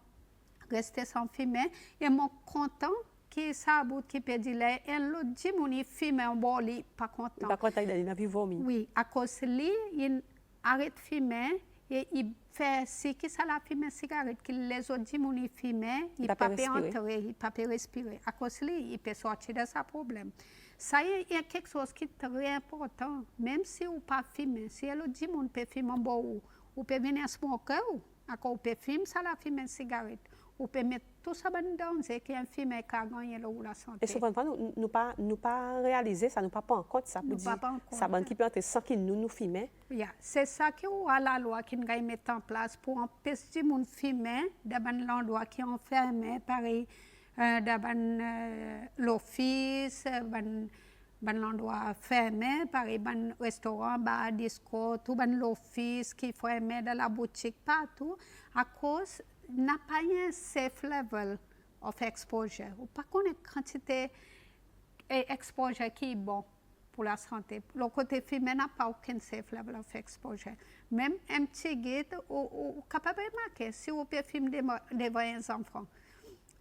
rester sans fumer. Et je suis content qui sabot qui peut dire et l'autre dit mon fume en boli pas content. Pas content il a vu vomir. Oui, à cause lui il arrête de fumer et il fait si qui ça la fume cigarette que les autres dit mon fumer, il pas peut entrer, il pas peut respirer. À cause lui il peut sortir de ce problème. Ça y a quelque chose qui est très important, même si on pas fumer, si l'autre dit mon peut fumer en boli ou peut venir smoker à cause peut fumer ça la fume cigarette. Ou peut mettre tout ça dans danger qui est un film qui a gagné la santé. Et souvent, nous pas réaliser ça, nous pas en compte ça pour dire ça qui peut entrer sans qu'il nous filme. Yeah. C'est ça qui est la loi qui nous met en place pour empêcher les gens de filmer dans l'endroit qui est enfermé, pareil, dans l'office, dans l'endroit fermé, pareil, dans le restaurant, bar, disco, tout dans l'office qui est fermé, dans la boutique, partout, à cause n'a pas un safe level of exposure. Ou pas qu'on ait quantité exposure qui est bon pour la santé. Le côté fumé n'a pas aucun safe level of exposure. Même un petit guide, ou capable de marquer si vous pouvez fumer devant un enfant.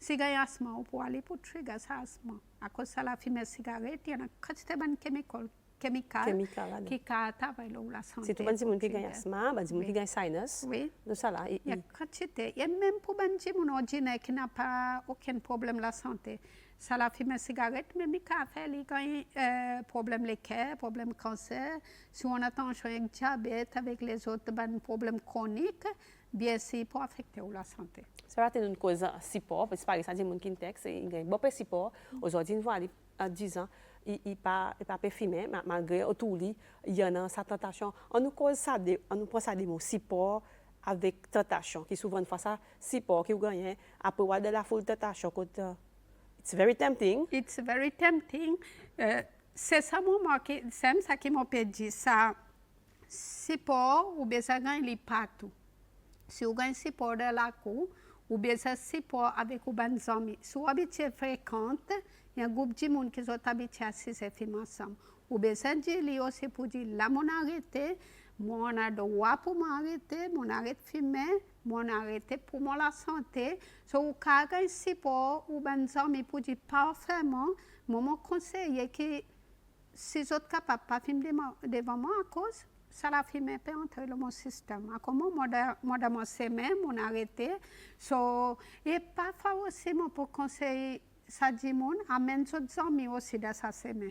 Si vous avez un asthme, vous pouvez aller pour trigger ça asthme. À cause de la fumée cigarette, il y a une quantité de chimical qui travaille la santé. C'est tout le monde qui gagne asthme, le monde qui gagne sinus. Oui. De ça là. Il y a quantité. Et même pour les gens ordinaires qui n'ont pas aucun problème de la santé. Ça la fume cigarette, mais il y a problème de cœur, problème de cancer. Si on a tension avec diabète, avec les autres problèmes chroniques, bien sûr, pour affecter la santé. Ça va être une cause support, parce que par exemple, les gens qui ont texte, ils ont un bon support. Aujourd'hui, ils vont aller à 10 ans. Il pas fumer malgré autour il y en a sa tentation on nous cause ça on nous prend ça des mots support avec tentation qui souvent une fois ça support qui gagne après voir de la full tentation it's very tempting c'est ça moment qui c'est ça qui m'a dit ça support ou bien ça gagne les partout si vous gagne support de la cour ou bien ça support avec vos bonnes amis si vous habituez fréquente il y a un groupe de monde qui sont habitués à se filmer ensemble. Ou bien, ça dit aussi pour dire, là, mon arrêté, mon a droit pour m'arrêter, mon arrêt de fumer, mon arrêté pour moi la santé. So, ou quand un support ou ben amis pour dire parfaitement, mon conseiller que si vous êtes capable de pas filmer devant moi à cause, ça la filme peut entrer dans mon système. À comment moi dans mon semaine, mon arrêté. So, et parfois aussi, mon pour conseiller ça dit mon amène d'autres amis aussi dans sa semaine.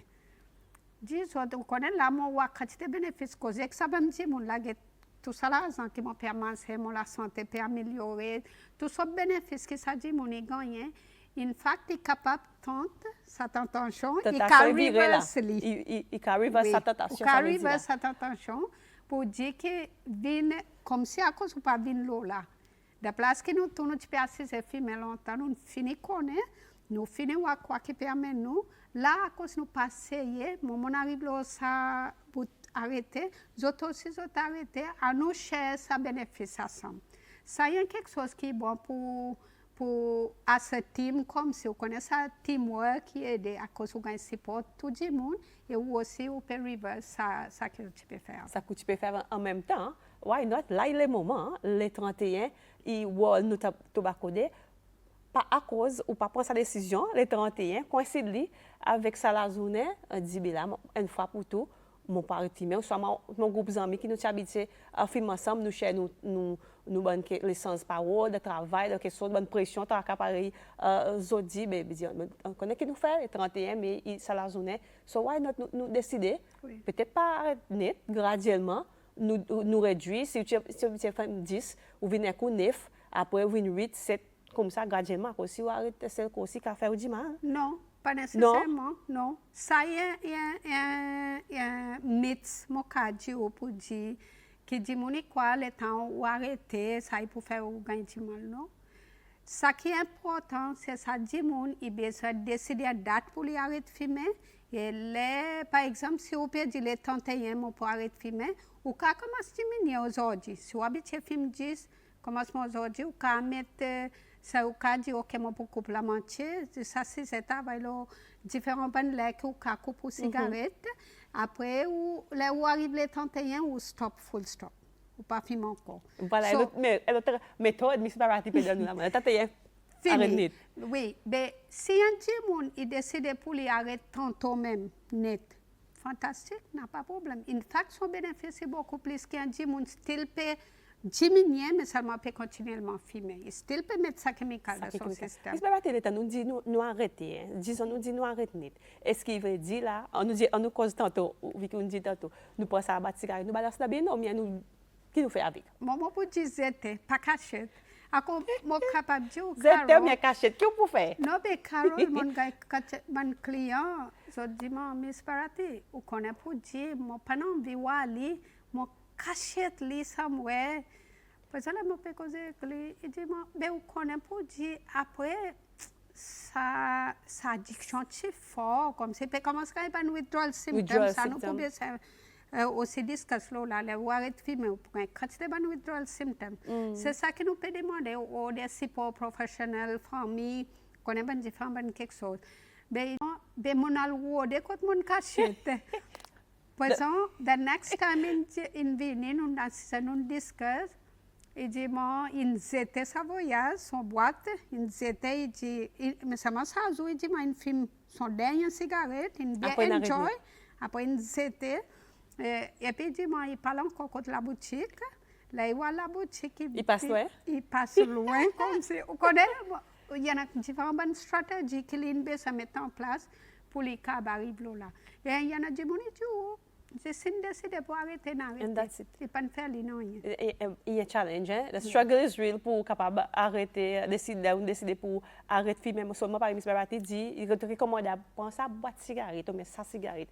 Dis autres on connaît là mon quantité bénéfice cause que ça va me dire mon là tout ça là qui m'a permis mon la santé peut améliorer tout ce bénéfice que ça dit mon gagné in fact est capable tant sa tentation il arrive sa tentation sa tentation pour dire que vin comme si à cause ou pas vin l'eau là. De place que nous tournons tu peux assister filmer longtemps, nous fini connaître, nous fini à quoi qui permet nous, là à cause nous passer, moment arrive là ça pour arrêter, autres aussi autres arrêter, à nous chercher ça bénéfice ensemble. Ça y a quelque chose qui est bon pour à ce team comme si vous connaissez ça teamwork qui aide à cause vous gagnez support tout le monde et vous aussi vous pouvez reverse ça que tu peux faire. Ça que tu peux faire en même temps. Why not? Là, il est le moment, les 31, et nous tobacco pas à cause ou pas prendre sa décision, les 31, coïncide avec ça la journée, dit là, une fois pour tout, mon pari filmé, ou soit mon groupe d'amis qui nous habitués à filmer ensemble, nous cher nous bonne licence parole, de travail, de quelque chose, bonne pression, tant qu'à pareil, zodi, on connaît qui nous fait, les 31, mais ça la journée. So why not nous décider, peut-être pas net, graduellement, nous réduire, si tu fais 10, ou venez à 9, après vous 8, 7, comme ça, graduellement, si vous arrêtez celle qui a fait au dimanche. Non, pas nécessairement, non. Ça y a un mythe, mon cas, pour dire, qui dit, mon quoi, le temps où arrêter, ça y pour faire ou gagner du mal, non. Ce qui est important, c'est ça, dit, il besoin de décider la date pour les arrêter de filmer. Et là, par exemple, si vous perdez les 31 pour arrêter de filmer, ou quand commence à diminuer aujourd'hui. Si vous habitez à film 10, commencement aujourd'hui, ou quand mettre ça ou quand dire ok mon pour couper la moitié, ça c'est travail là différents bonnes lèvres ou quand coupe pour cigarette. Après ou là où arrive les 31 ou stop full stop. Ou pas filmer encore. Voilà, l'autre méthode, Miss Barati peut donner la main. 31 fini. Oui, mais si un monde il décide pour les arrêter tantôt même net. Fantastique, n'a pas de problème. In fact, son bénéfice est beaucoup plus qu'un monde style peut diminuer, mais seulement peut continuellement filmer. Il style peut mettre ça chimical dans son système. Mais c'est pas nous dit nous arrêter, disons nous dit nous arrêter. Est-ce qu'il veut dire là, on nous cause tantôt, vu qu'on dit tantôt, nous prenons ça à battre cigarette, nous balance la bien, ou bien nous, qui nous fait avec? Moi, pour dire c'était pas cachette. Ako mo capable de dire Carol. Zete cachette, que vous faire? Non, mais Carol, mon client, je dis moi Miss Barati, ou connaît pour dire, moi pas envie aller, moi cachette li somewhere. Parce que là moi peut causer lui, il dit moi, mais ou connaît pour dire après sa addiction c'est fort comme c'est peut commencer à avoir withdrawal symptoms, ça nous pouvait aussi discuss là les arrêter filmer pour quand c'est des withdrawal symptoms. C'est ça que nous peut demander aux des support professionnels, famille, connaît ben différent ben quelque chose. Ben mon alwode quand mon cachette. Parce que the next time in Vini nous discuss il dit moi il était sa voyage son boîte il était il dit mais ça m'a ça il dit moi une film son dernier cigarette il bien enjoy après il était et puis il dit moi il parle encore contre la boutique là il voit la boutique il passe loin comme si on connaît il y en a différentes stratégies qu'il a mis en place pour les cas arriver là et il y en a des gens je suis décidé pour arrêter d'arrêter. C'est pas une faire non. Il y a un challenge. The struggle is real pour capable arrêter, décider pour arrêter filmer. Moi seulement par Miss Barati dit, il te recommande à prendre sa boîte de cigarette, mais sa cigarette.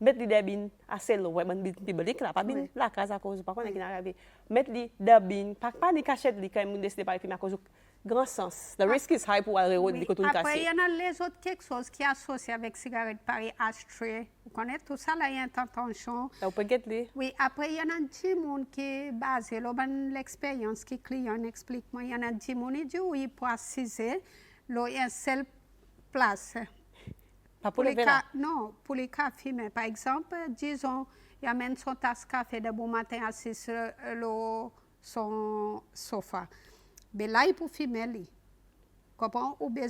Mettre les dabines assez loin, bonne biblique là, pas bien la case à cause, par contre qui n'arrive. Mettre les dabines, pas les cachettes quand même décider par filmer à cause grand sens. The risk is high pour aller au côté de après, il y en a les autres quelque chose qui est associé avec cigarette, pareil, ashtray. Vous connaissez tout ça, là, il y a une intention. On peut get oui, après, il y en a des gens qui est basé, l'expérience que le client explique. Moi, il y en a des gens qui disent, oui, pour assister, il y a une seule place. Pas pour les cas. Non, pour les cafés, mais par exemple, disons, il amène son tasse café de bon matin assis sur son sofa. Mais là, il peut filmer. Comment? Ou bien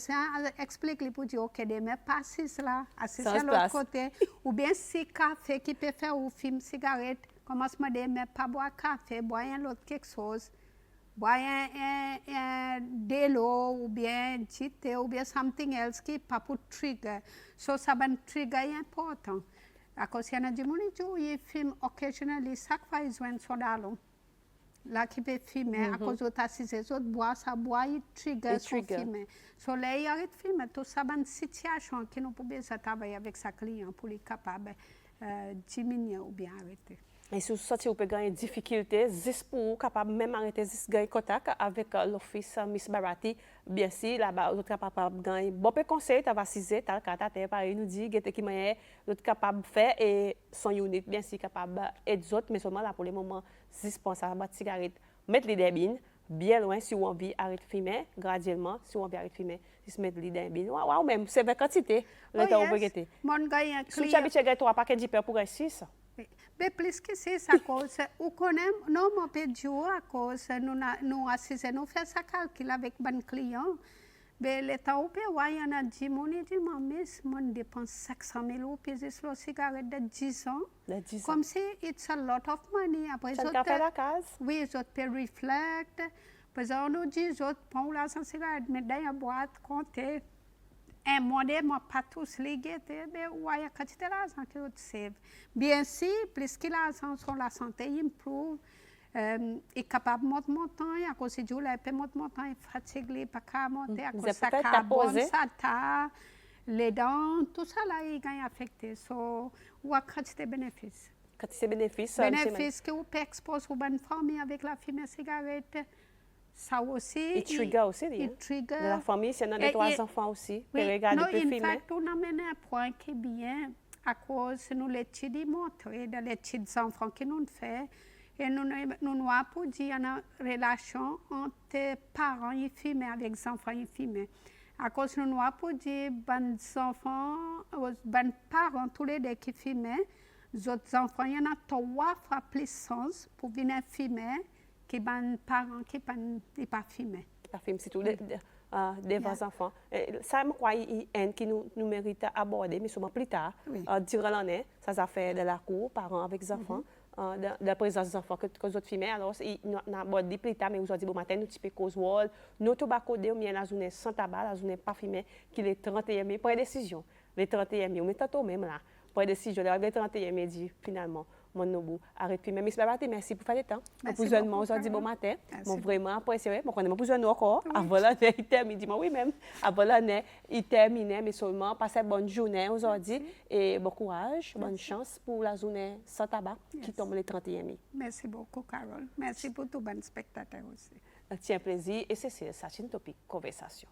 explique pour dire, ok, demain, pas assis là, assis à l'autre côté. Ou bien si café qui peut faire ou film cigarette, commence à demain, pas boire café, boire un autre quelque chose. Boire un délo ou bien un thé ou bien something else qui pas pour trigger. So, ça va trigger est important. À cause il y en a des gens qui filment occasionally, chaque fois ils ont son dalon. Là qui peut filmer, à cause de ta ces autres bois, ça boit, il trigger son filmer. So là, il arrête de filmer, tout ça, une situation qui nous pouvons travailler avec sa client pour les capables diminuer ou bien arrêter. Et si vous sentez que vous avez des difficultés, juste pour vous capable même arrêter juste gagner contact avec l'office Miss Barati, bien sûr, là-bas, vous êtes capable de gagner bon conseil, tu vas assiser, tu as le pareil, nous dit, qu'est-ce qui est capable de faire et son unit, bien sûr, capable d'aider les autres, mais seulement là, pour le moment, juste penser à la cigarette, mettre les débines, bien loin, si vous avez envie d'arrêter de fumer, graduellement, si vous avez envie d'arrêter de fumer, juste mettre les débines, ou même, c'est la quantité, le temps où vous avez. Si vous avez 3 paquets de pain pour réussir ça. Mais plus que c'est ça cause, ou connaît, non, mon pédio à cause, nous assisons, nous faisons ça calcul avec bon client. Mais le temps où on a dit, mais mon dépense 500 000 rupees sur la cigarette de 10 ans. Comme si it's a lot of money. Après, ça fait la case. Oui, je peux reflect. Parce qu'on nous dit, je prends la cigarette, mais dans la boîte, compter. Un modèle, moi, pas tous les guetter, mais ouais, quand tu as l'argent que tu save. Bien sûr, plus que l'argent sur la santé improve, est capable de monter montant, à cause de Dieu, il peut monter montant, il fatigué, pas qu'à monter, à cause de ça, carbone, ça, les dents, tout ça là, il gagne affecté. So, ou à quantité de bénéfices. Quantité de bénéfices. Bénéfices que vous pouvez exposer aux bonnes familles avec la fumée cigarette. Ça aussi. Il trigger aussi, il trigger. De la famille, s'il y en a des 3 enfants aussi. Oui, regarder non, filmer. En fait, on a mené un point qui est bien, à cause de nous l'étude montrée, de l'étude des enfants que nous faisons. Et nous avons pour dire une relation entre parents et fument avec les enfants et fument. À cause de nous avons pour dire, les enfants, les parents, tous les deux qui fument, les autres enfants, il y en a 3 fois plus de sens pour venir fumer que les parents qui ne pas fumer. Pas fumer, c'est tout. Des enfants. Ça, je crois qui nous mérite d'aborder, mais souvent plus tard, durant l'année, ça a fait de la cour, parents avec les enfants, de la présence des enfants que les autres films. Alors, on a abordé plus tard, mais aujourd'hui, bon matin, nous typons cause wall, nous tobacco, on a la zone sans tabac, la zone pas fumée, qui est 31 mai, pour décision. Les 31 mai, on est tantôt même là, pour décision, les 31 mai, dit finalement. Mon noble, arrête puis Miss Barati, merci pour faire le temps. Pour moi aujourd'hui bon matin, moi vraiment apprécié, moi connais pour nous encore. Avant l'année il termine, dis-moi oui même. Avant l'année il termine, mais seulement passer bonne journée aujourd'hui et bon courage, bonne chance pour la journée sans tabac qui tombe le 31 mai. Merci beaucoup Carole. Merci pour tout bon spectateur aussi. C'est un plaisir et c'est une topic conversation.